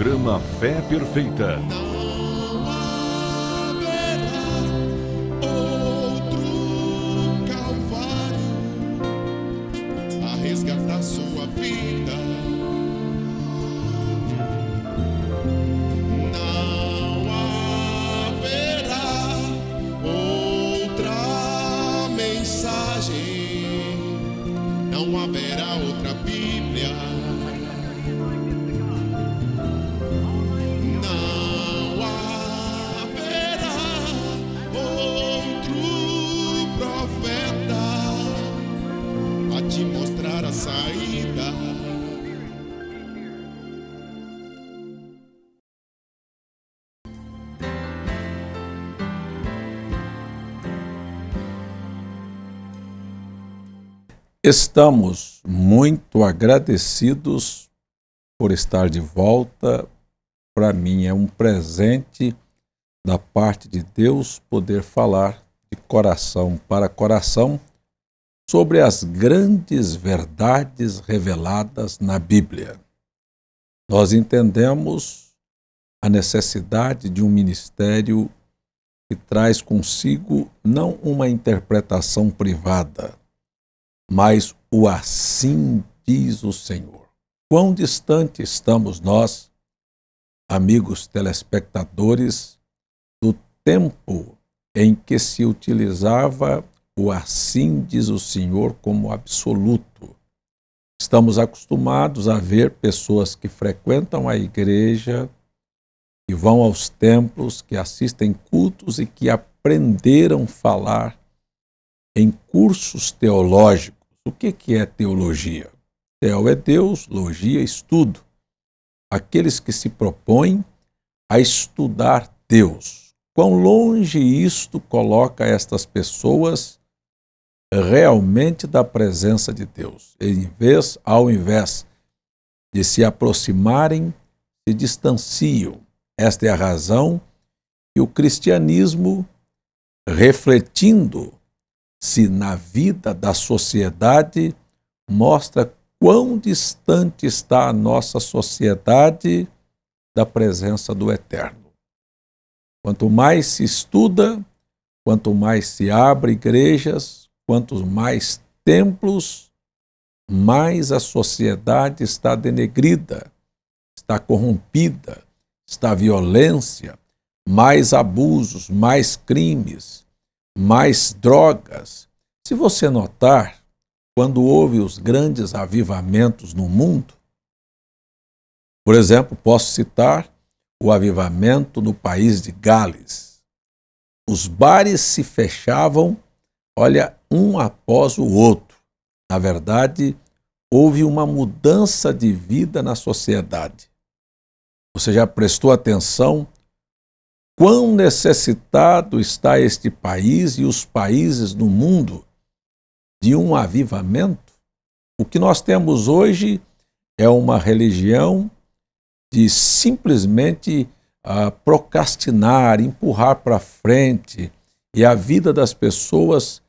Programa Fé Perfeita. Não haverá outro Calvário a resgatar sua vida. Não haverá outra mensagem, não haverá outra Bíblia. Não haverá outro profeta a te mostrar a saída. Estamos muito agradecidos por estar de volta. Para mim é um presente da parte de Deus poder falar de coração para coração sobre as grandes verdades reveladas na Bíblia. Nós entendemos a necessidade de um ministério que traz consigo não uma interpretação privada, mas o assim diz o Senhor. Quão distante estamos nós, amigos telespectadores, do tempo em que se utilizava o assim diz o Senhor como absoluto. Estamos acostumados a ver pessoas que frequentam a igreja, que vão aos templos, que assistem cultos e que aprenderam a falar em cursos teológicos. O que é teologia? Teo é Deus, logia, estudo. Aqueles que se propõem a estudar Deus. Quão longe isto coloca estas pessoas realmente da presença de Deus. Ao invés de se aproximarem, se distanciam. Esta é a razão que o cristianismo, refletindo-se na vida da sociedade, mostra quão distante está a nossa sociedade da presença do Eterno. Quanto mais se estuda, quanto mais se abre igrejas, quanto mais templos, mais a sociedade está denegrida, está corrompida, está violência, mais abusos, mais crimes, mais drogas. Se você notar, quando houve os grandes avivamentos no mundo, por exemplo, posso citar o avivamento no país de Gales. Os bares se fechavam, olha, um após o outro. Na verdade, houve uma mudança de vida na sociedade. Você já prestou atenção quão necessitado está este país e os países no mundo de um avivamento? O que nós temos hoje é uma religião de simplesmente procrastinar, empurrar para frente, e a vida das pessoas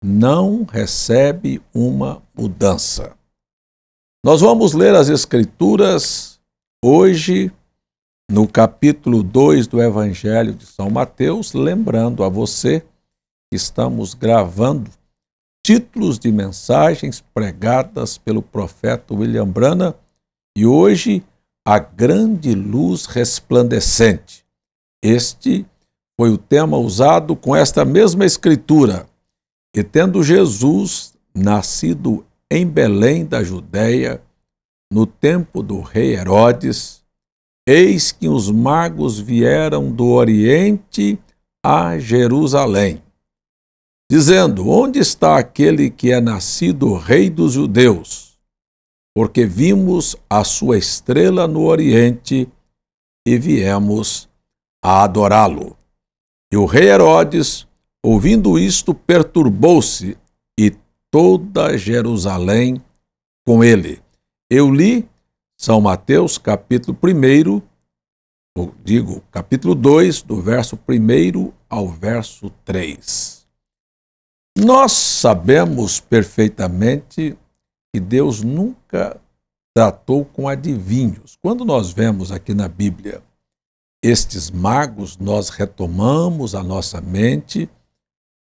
não recebe uma mudança. Nós vamos ler as Escrituras hoje no capítulo 2 do Evangelho de São Mateus, lembrando a você que estamos gravando títulos de mensagens pregadas pelo profeta William Branham, e hoje a grande luz resplandecente. Este foi o tema usado com esta mesma escritura. E tendo Jesus nascido em Belém da Judéia, no tempo do rei Herodes, eis que os magos vieram do Oriente a Jerusalém, dizendo: onde está aquele que é nascido rei dos judeus? Porque vimos a sua estrela no Oriente e viemos a adorá-lo. E o rei Herodes, ouvindo isto, perturbou-se, e toda Jerusalém com ele. Eu li São Mateus, capítulo 2, do verso 1 ao verso 3. Nós sabemos perfeitamente que Deus nunca tratou com adivinhos. Quando nós vemos aqui na Bíblia estes magos, nós retomamos a nossa mente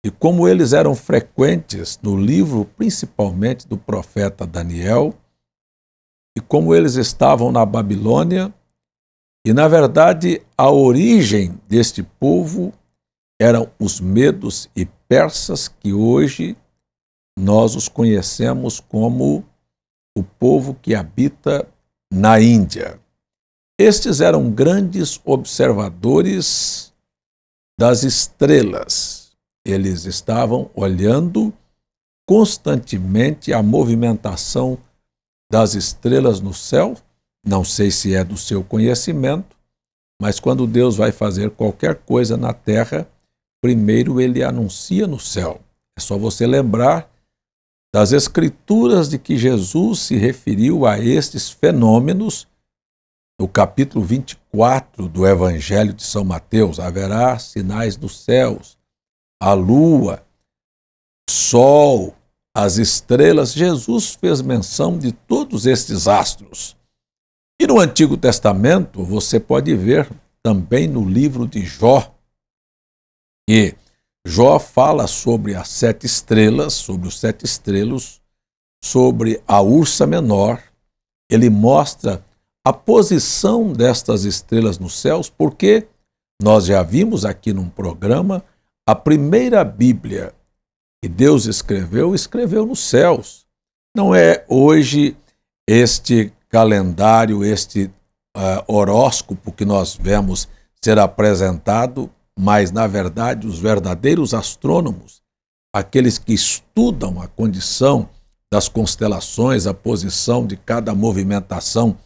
e como eles eram frequentes no livro, principalmente do profeta Daniel, e como eles estavam na Babilônia, e na verdade a origem deste povo eram os medos e persas, que hoje nós os conhecemos como o povo que habita na Índia. Estes eram grandes observadores das estrelas. Eles estavam olhando constantemente a movimentação das estrelas no céu. Não sei se é do seu conhecimento, mas quando Deus vai fazer qualquer coisa na terra, primeiro ele anuncia no céu. É só você lembrar das Escrituras de que Jesus se referiu a estes fenômenos no capítulo 24 do Evangelho de São Mateus. Haverá sinais nos céus, a lua, sol, as estrelas. Jesus fez menção de todos estes astros. E no Antigo Testamento você pode ver também no livro de Jó, que Jó fala sobre as 7 estrelas, sobre os 7 estrelas, sobre a Ursa Menor. Ele mostra a posição destas estrelas nos céus, porque nós já vimos aqui num programa, a primeira Bíblia que Deus escreveu nos céus. Não é hoje este calendário, este horóscopo que nós vemos ser apresentado, mas, na verdade, os verdadeiros astrônomos, aqueles que estudam a condição das constelações, a posição de cada movimentação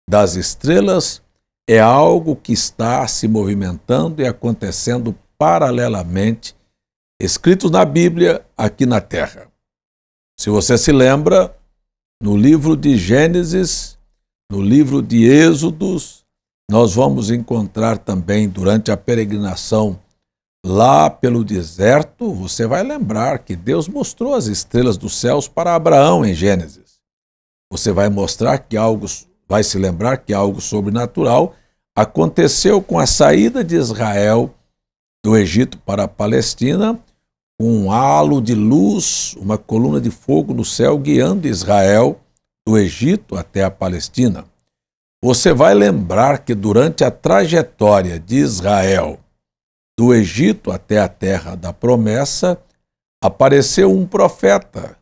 das estrelas, é algo que está se movimentando e acontecendo paralelamente, escritos na Bíblia, aqui na Terra. Se você se lembra, no livro de Gênesis, no livro de Êxodos, nós vamos encontrar também durante a peregrinação lá pelo deserto, você vai lembrar que Deus mostrou as estrelas dos céus para Abraão em Gênesis. Você vai se lembrar que algo sobrenatural aconteceu com a saída de Israel do Egito para a Palestina, um halo de luz, uma coluna de fogo no céu guiando Israel do Egito até a Palestina. Você vai lembrar que durante a trajetória de Israel do Egito até a terra da promessa, apareceu um profeta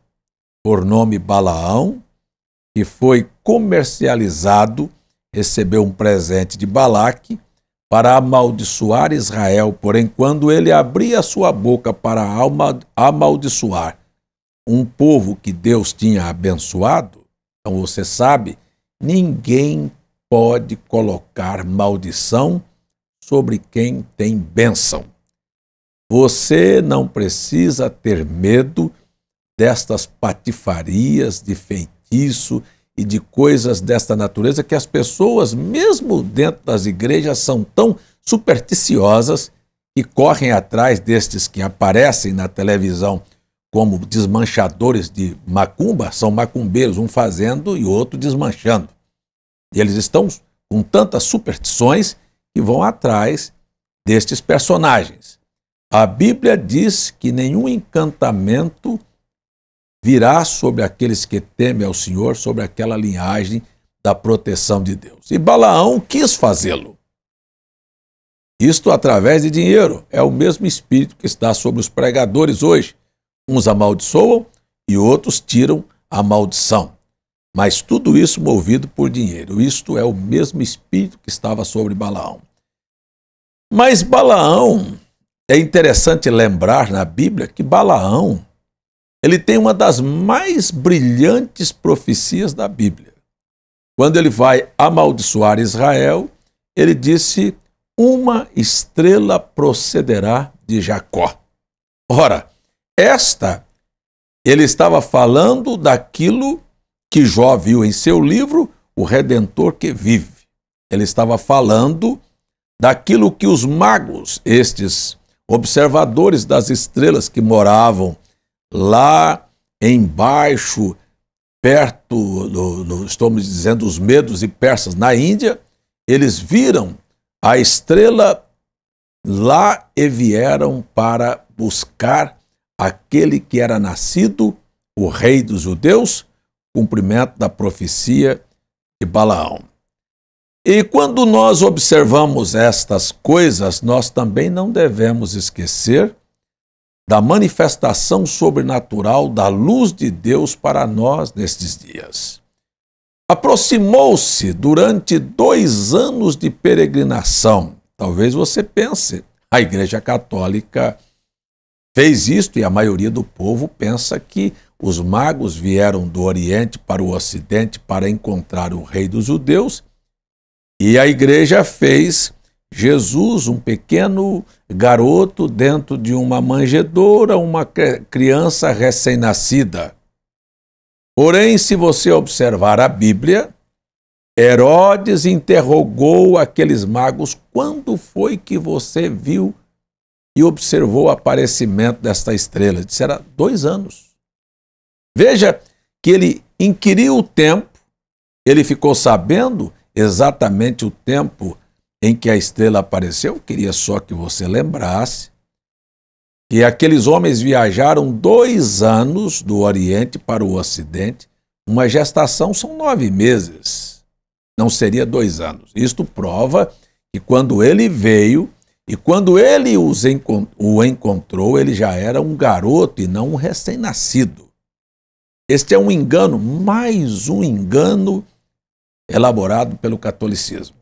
por nome Balaão, que foi comercializado, recebeu um presente de Balaque para amaldiçoar Israel. Porém, quando ele abria a sua boca para amaldiçoar um povo que Deus tinha abençoado, então você sabe, ninguém pode colocar maldição sobre quem tem bênção. Você não precisa ter medo destas patifarias de feitiço e de coisas desta natureza que as pessoas, mesmo dentro das igrejas, são tão supersticiosas que correm atrás destes que aparecem na televisão como desmanchadores de macumba. São macumbeiros, um fazendo e outro desmanchando. E eles estão com tantas superstições que vão atrás destes personagens. A Bíblia diz que nenhum encantamento virá sobre aqueles que temem ao Senhor, sobre aquela linhagem da proteção de Deus. E Balaão quis fazê-lo. Isto através de dinheiro. É o mesmo espírito que está sobre os pregadores hoje. Uns amaldiçoam e outros tiram a maldição. Mas tudo isso movido por dinheiro. Isto é o mesmo espírito que estava sobre Balaão. Mas Balaão, é interessante lembrar na Bíblia que Balaão, ele tem uma das mais brilhantes profecias da Bíblia. Quando ele vai amaldiçoar Israel, ele disse: uma estrela procederá de Jacó. Ora, ele estava falando daquilo que Jó viu em seu livro, O Redentor que Vive. Ele estava falando daquilo que os magos, estes observadores das estrelas que moravam lá embaixo perto, estamos dizendo, os medos e persas na Índia, eles viram a estrela lá e vieram para buscar aquele que era nascido, o rei dos judeus, cumprimento da profecia de Balaão. E quando nós observamos estas coisas, nós também não devemos esquecer da manifestação sobrenatural da luz de Deus para nós nestes dias. Aproximou-se durante 2 anos de peregrinação. Talvez você pense, a Igreja Católica fez isto e a maioria do povo pensa que os magos vieram do Oriente para o Ocidente para encontrar o rei dos judeus e a Igreja fez Jesus, um pequeno garoto dentro de uma manjedoura, uma criança recém-nascida. Porém, se você observar a Bíblia, Herodes interrogou aqueles magos: quando foi que você viu e observou o aparecimento desta estrela? Disseram 2 anos. Veja que ele inquiriu o tempo, ele ficou sabendo exatamente o tempo em que a estrela apareceu. Eu queria só que você lembrasse que aqueles homens viajaram 2 anos do Oriente para o Ocidente. Uma gestação são 9 meses, não seria 2 anos. Isto prova que quando ele veio e quando ele o encontrou, ele já era um garoto e não um recém-nascido. Este é um engano, mais um engano elaborado pelo catolicismo.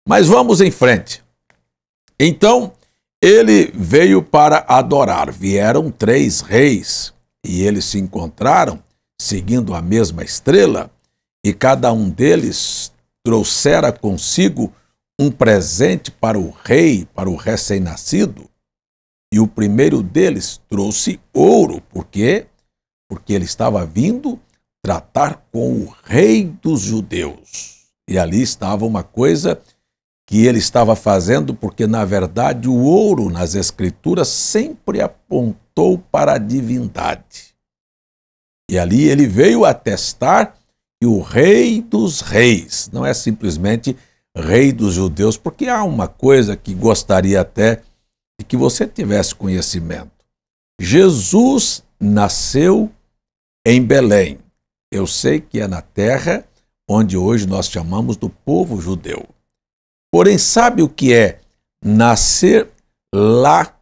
Mas vamos em frente. Então, ele veio para adorar. Vieram 3 reis e eles se encontraram seguindo a mesma estrela e cada um deles trouxera consigo um presente para o rei, para o recém-nascido. E o primeiro deles trouxe ouro. Por quê? Porque ele estava vindo tratar com o rei dos judeus. E ali estava uma coisa que ele estava fazendo, porque, na verdade, o ouro nas Escrituras sempre apontou para a divindade. E ali ele veio atestar que o rei dos reis, não é simplesmente rei dos judeus, porque há uma coisa que gostaria até de que você tivesse conhecimento. Jesus nasceu em Belém. Eu sei que é na terra onde hoje nós chamamos do povo judeu. Porém, sabe o que é nascer lá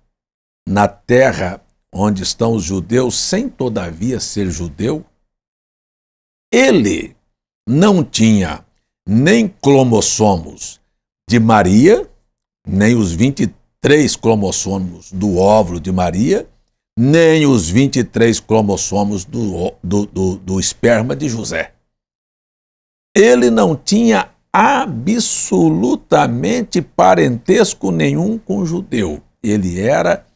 na terra onde estão os judeus sem todavia ser judeu? Ele não tinha nem cromossomos de Maria, nem os 23 cromossomos do óvulo de Maria, nem os 23 cromossomos do esperma de José. Ele não tinha absolutamente parentesco nenhum com judeu. Ele era,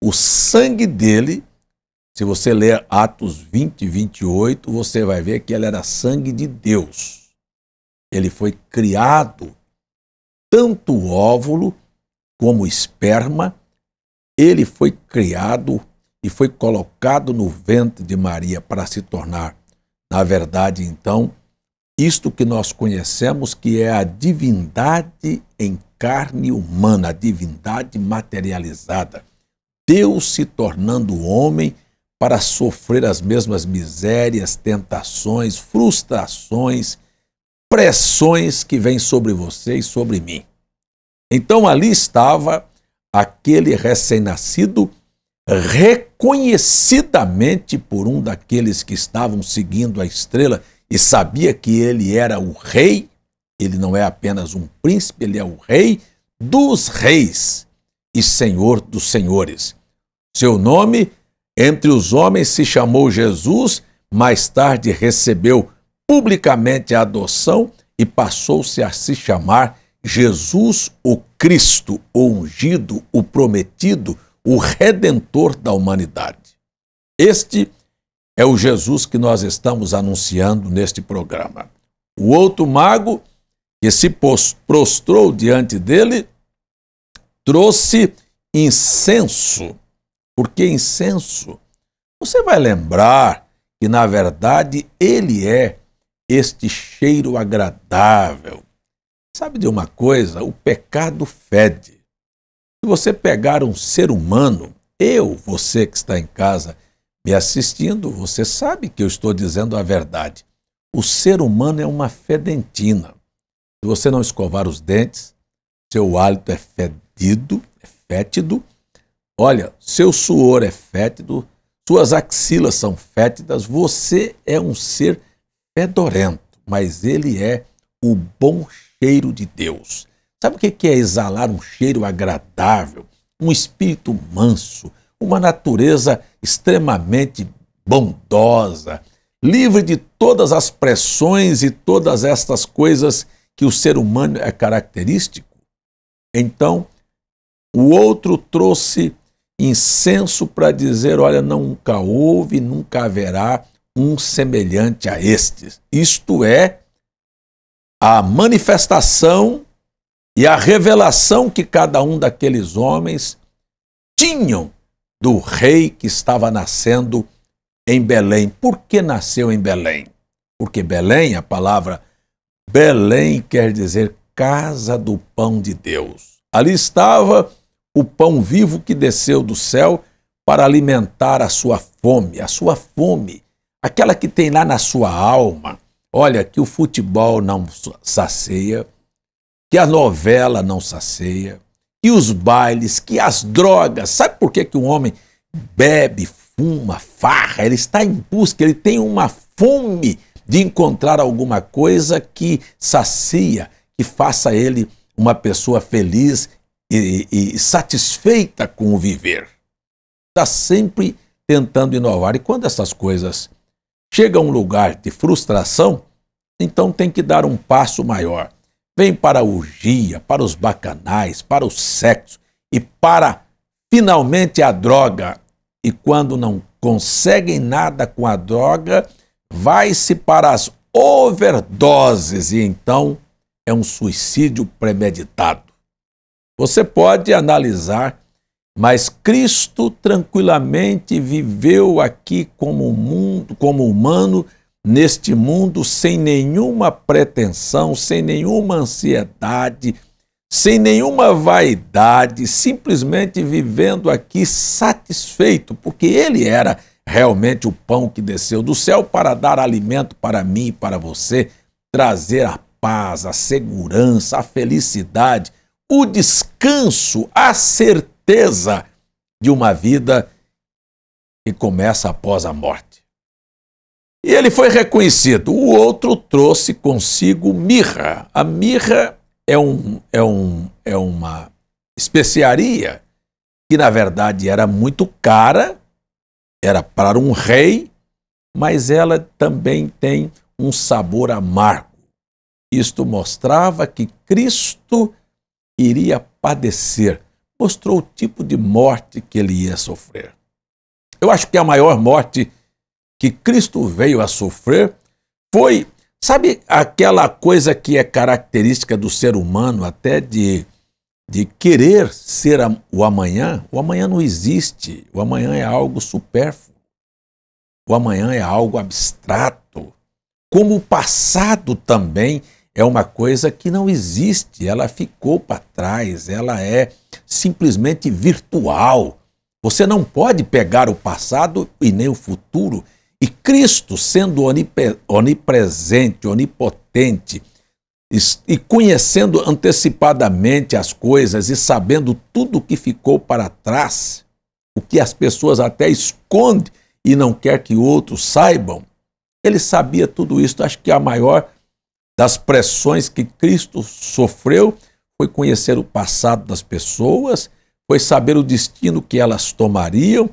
o sangue dele, se você ler Atos 20 e 28, você vai ver que ele era sangue de Deus. Ele foi criado, tanto o óvulo como o esperma, ele foi criado e foi colocado no ventre de Maria para se tornar, na verdade, então, isto que nós conhecemos, que é a divindade em carne humana, a divindade materializada. Deus se tornando homem para sofrer as mesmas misérias, tentações, frustrações, pressões que vêm sobre você e sobre mim. Então ali estava aquele recém-nascido, reconhecidamente por um daqueles que estavam seguindo a estrela e sabia que ele era o rei. Ele não é apenas um príncipe, ele é o rei dos reis e senhor dos senhores. Seu nome entre os homens se chamou Jesus, mais tarde recebeu publicamente a adoção e passou-se a se chamar Jesus o Cristo, o ungido, o prometido, o redentor da humanidade. Este é o Jesus que nós estamos anunciando neste programa. O outro mago que se prostrou diante dele trouxe incenso. Por que incenso? Você vai lembrar que, na verdade, ele é este cheiro agradável. Sabe de uma coisa? O pecado fede. Se você pegar um ser humano, você que está em casa me assistindo, você sabe que eu estou dizendo a verdade. O ser humano é uma fedentina. Se você não escovar os dentes, seu hálito é fétido. Olha, seu suor é fétido, suas axilas são fétidas, você é um ser fedorento, mas ele é o bom cheiro de Deus. Sabe o que é exalar um cheiro agradável, um espírito manso, uma natureza extremamente bondosa, livre de todas as pressões e todas estas coisas que o ser humano é característico? Então, o outro trouxe incenso para dizer, olha, nunca houve, nunca haverá um semelhante a estes. Isto é a manifestação e a revelação que cada um daqueles homens tinham do rei que estava nascendo em Belém. Por que nasceu em Belém? Porque Belém, a palavra Belém quer dizer casa do pão de Deus. Ali estava o pão vivo que desceu do céu para alimentar a sua fome, aquela que tem lá na sua alma. Olha, que o futebol não sacia, que a novela não sacia, que os bailes, que as drogas. Sabe por que um homem bebe, fuma, farra? Ele está em busca, ele tem uma fome de encontrar alguma coisa que sacia, que faça ele uma pessoa feliz e satisfeita com o viver. Está sempre tentando inovar. E quando essas coisas chegam a um lugar de frustração, então tem que dar um passo maior. Vem para a orgia, para os bacanais, para o sexo e para, finalmente, a droga. E quando não conseguem nada com a droga, vai-se para as overdoses e então é um suicídio premeditado. Você pode analisar, mas Cristo tranquilamente viveu aqui como humano, neste mundo, sem nenhuma pretensão, sem nenhuma ansiedade, sem nenhuma vaidade, simplesmente vivendo aqui satisfeito, porque ele era realmente o pão que desceu do céu para dar alimento para mim e para você, trazer a paz, a segurança, a felicidade, o descanso, a certeza de uma vida que começa após a morte. E ele foi reconhecido. O outro trouxe consigo mirra. A mirra é uma especiaria que, na verdade, era muito cara, era para um rei, mas ela também tem um sabor amargo. Isto mostrava que Cristo iria padecer, mostrou o tipo de morte que ele ia sofrer. Eu acho que a maior morte que Cristo veio a sofrer foi, sabe, aquela coisa que é característica do ser humano, até de querer ser o amanhã. O amanhã não existe, o amanhã é algo supérfluo, o amanhã é algo abstrato, como o passado também é uma coisa que não existe, ela ficou para trás, ela é simplesmente virtual. Você não pode pegar o passado e nem o futuro. E Cristo, sendo onipresente, onipotente, e conhecendo antecipadamente as coisas e sabendo tudo o que ficou para trás, o que as pessoas até escondem e não quer que outros saibam, ele sabia tudo isso. Acho que a maior das pressões que Cristo sofreu foi conhecer o passado das pessoas, foi saber o destino que elas tomariam,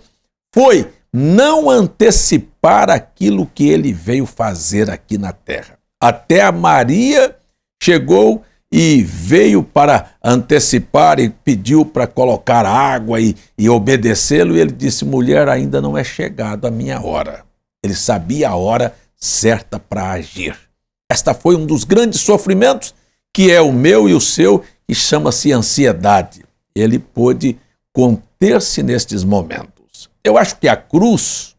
foi não antecipar aquilo que ele veio fazer aqui na terra. Até a Maria chegou e veio para antecipar e pediu para colocar água e obedecê-lo, e ele disse: mulher, ainda não é chegada a minha hora. Ele sabia a hora certa para agir. Esta foi um dos grandes sofrimentos, que é o meu e o seu, que chama-se ansiedade. Ele pôde conter-se nestes momentos. Eu acho que a cruz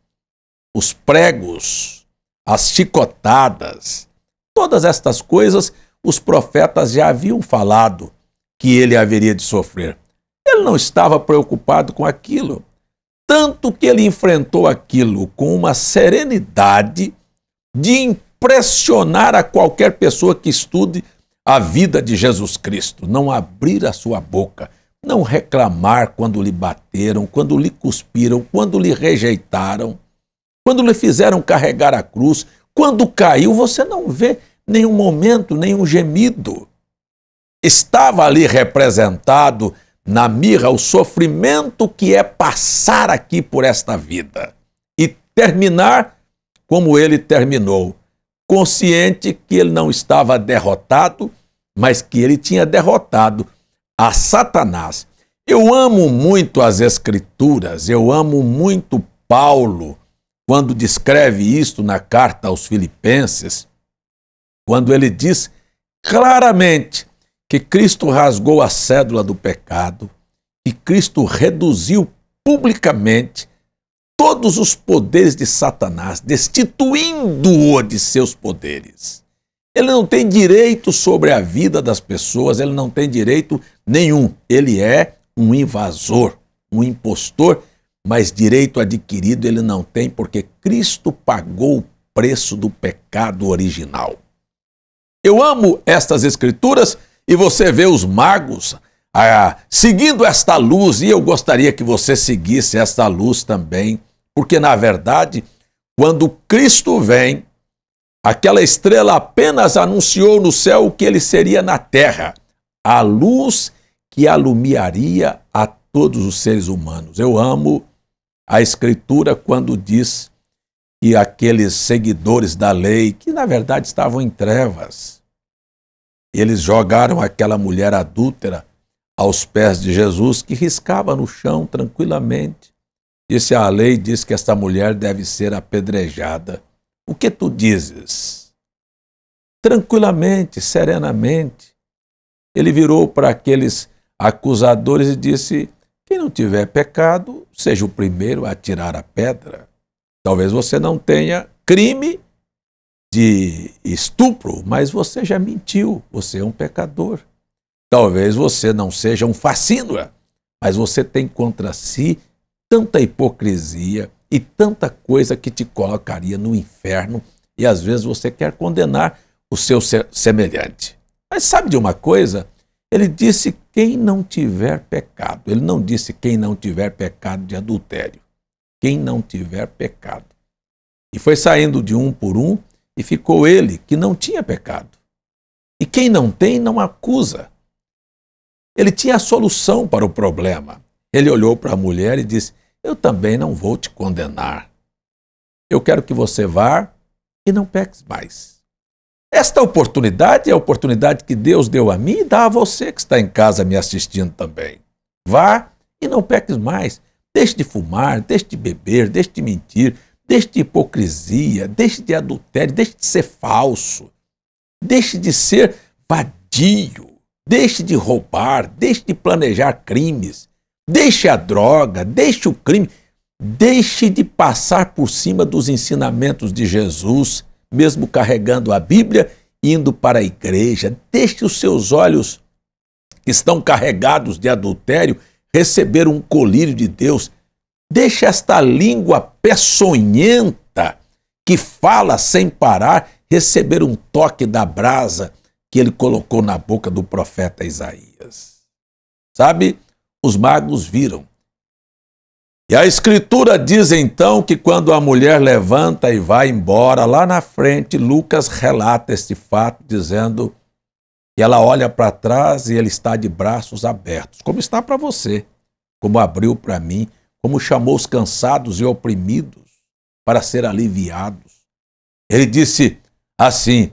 os pregos, as chicotadas, todas estas coisas os profetas já haviam falado que ele haveria de sofrer. Ele não estava preocupado com aquilo, tanto que ele enfrentou aquilo com uma serenidade de impressionar a qualquer pessoa que estude a vida de Jesus Cristo. Não abrir a sua boca, não reclamar quando lhe bateram, quando lhe cuspiram, quando lhe rejeitaram, quando lhe fizeram carregar a cruz, quando caiu, você não vê nenhum momento, nenhum gemido. Estava ali representado na mirra o sofrimento que é passar aqui por esta vida e terminar como ele terminou, consciente que ele não estava derrotado, mas que ele tinha derrotado a Satanás. Eu amo muito as Escrituras, eu amo muito Paulo, quando descreve isto na carta aos Filipenses, quando ele diz claramente que Cristo rasgou a cédula do pecado, que Cristo reduziu publicamente todos os poderes de Satanás, destituindo-o de seus poderes. Ele não tem direito sobre a vida das pessoas, ele não tem direito nenhum. Ele é um invasor, um impostor, mas direito adquirido ele não tem, porque Cristo pagou o preço do pecado original. Eu amo estas Escrituras e você vê os magos seguindo esta luz, e eu gostaria que você seguisse esta luz também, porque na verdade, quando Cristo vem, aquela estrela apenas anunciou no céu o que ele seria na terra, a luz que alumiaria a todos os seres humanos. Eu amo a Escritura quando diz que aqueles seguidores da lei, que na verdade estavam em trevas, eles jogaram aquela mulher adúltera aos pés de Jesus, que riscava no chão tranquilamente. Disse: a lei diz que esta mulher deve ser apedrejada. O que tu dizes? Tranquilamente, serenamente, ele virou para aqueles acusadores e disse: quem não tiver pecado, seja o primeiro a tirar a pedra. Talvez você não tenha crime de estupro, mas você já mentiu, você é um pecador. Talvez você não seja um facínora, mas você tem contra si tanta hipocrisia e tanta coisa que te colocaria no inferno, e às vezes você quer condenar o seu semelhante. Mas sabe de uma coisa? Ele disse quem não tiver pecado. Ele não disse quem não tiver pecado de adultério. Quem não tiver pecado. E foi saindo de um por um, e ficou ele que não tinha pecado. E quem não tem, não acusa. Ele tinha a solução para o problema. Ele olhou para a mulher e disse: eu também não vou te condenar. Eu quero que você vá e não peques mais. Esta oportunidade é a oportunidade que Deus deu a mim e dá a você que está em casa me assistindo também. Vá e não peques mais. Deixe de fumar, deixe de beber, deixe de mentir, deixe de hipocrisia, deixe de adultério, deixe de ser falso, deixe de ser vadio, deixe de roubar, deixe de planejar crimes, deixe a droga, deixe o crime, deixe de passar por cima dos ensinamentos de Jesus, mesmo carregando a Bíblia, indo para a igreja. Deixe os seus olhos que estão carregados de adultério receber um colírio de Deus. Deixe esta língua peçonhenta que fala sem parar receber um toque da brasa que ele colocou na boca do profeta Isaías. Sabe, os magos viram. E a Escritura diz então que quando a mulher levanta e vai embora, lá na frente, Lucas relata este fato dizendo que ela olha para trás e ele está de braços abertos, como está para você, como abriu para mim, como chamou os cansados e oprimidos para ser aliviados. Ele disse assim: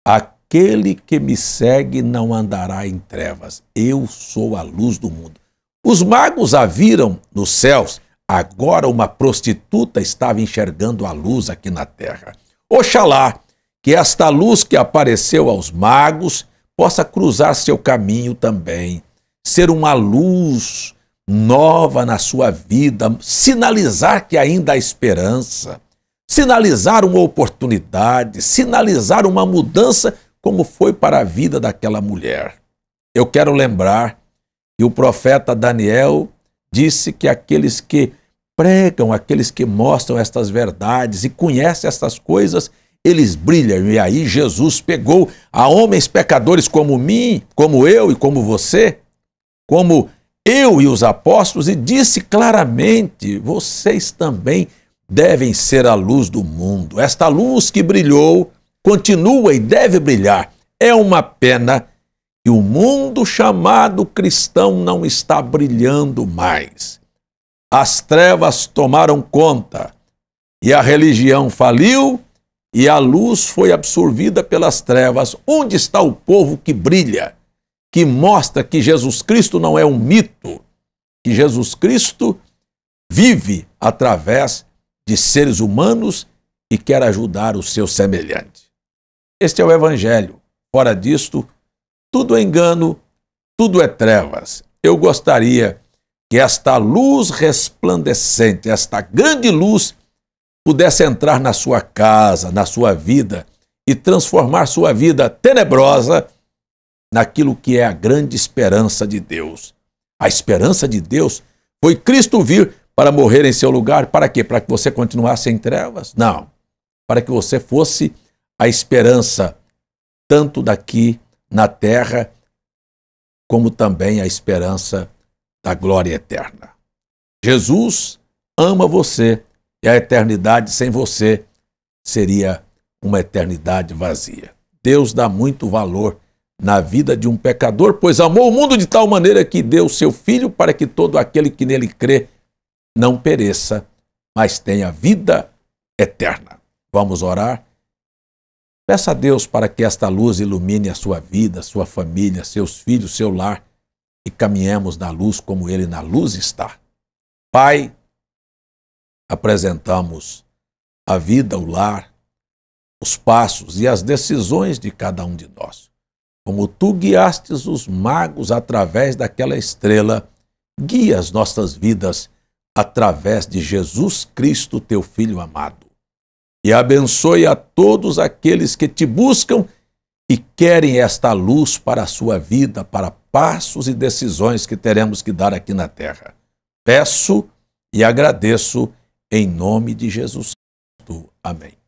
aquele que me segue não andará em trevas, eu sou a luz do mundo. Os magos a viram nos céus, agora uma prostituta estava enxergando a luz aqui na terra. Oxalá que esta luz que apareceu aos magos possa cruzar seu caminho também, ser uma luz nova na sua vida, sinalizar que ainda há esperança, sinalizar uma oportunidade, sinalizar uma mudança, como foi para a vida daquela mulher. Eu quero lembrar que o profeta Daniel disse que aqueles que pregam, aqueles que mostram estas verdades e conhecem estas coisas, eles brilham. E aí Jesus pegou a homens pecadores como mim, como eu e como você, como eu e os apóstolos, e disse claramente: vocês também devem ser a luz do mundo. Esta luz que brilhou continua e deve brilhar. É uma pena que o mundo chamado cristão não está brilhando mais. As trevas tomaram conta e a religião faliu e a luz foi absorvida pelas trevas. Onde está o povo que brilha, que mostra que Jesus Cristo não é um mito, que Jesus Cristo vive através de seres humanos e quer ajudar o seu semelhante? Este é o Evangelho. Fora disto, tudo é engano, tudo é trevas. Eu gostaria que esta luz resplandecente, esta grande luz, pudesse entrar na sua casa, na sua vida e transformar sua vida tenebrosa naquilo que é a grande esperança de Deus. A esperança de Deus foi Cristo vir para morrer em seu lugar. Para quê? Para que você continuasse em trevas? Não. Para que você fosse a esperança, tanto daqui na terra, como também a esperança da glória eterna. Jesus ama você e a eternidade sem você seria uma eternidade vazia. Deus dá muito valor na vida de um pecador, pois amou o mundo de tal maneira que deu seu Filho para que todo aquele que nele crê não pereça, mas tenha vida eterna. Vamos orar? Peça a Deus para que esta luz ilumine a sua vida, sua família, seus filhos, seu lar, e caminhemos na luz como Ele na luz está. Pai, apresentamos a vida, o lar, os passos e as decisões de cada um de nós. Como Tu guiastes os magos através daquela estrela, guia as nossas vidas através de Jesus Cristo, Teu Filho amado. E abençoe a todos aqueles que Te buscam e querem esta luz para a sua vida, para passos e decisões que teremos que dar aqui na terra. Peço e agradeço em nome de Jesus Cristo. Amém.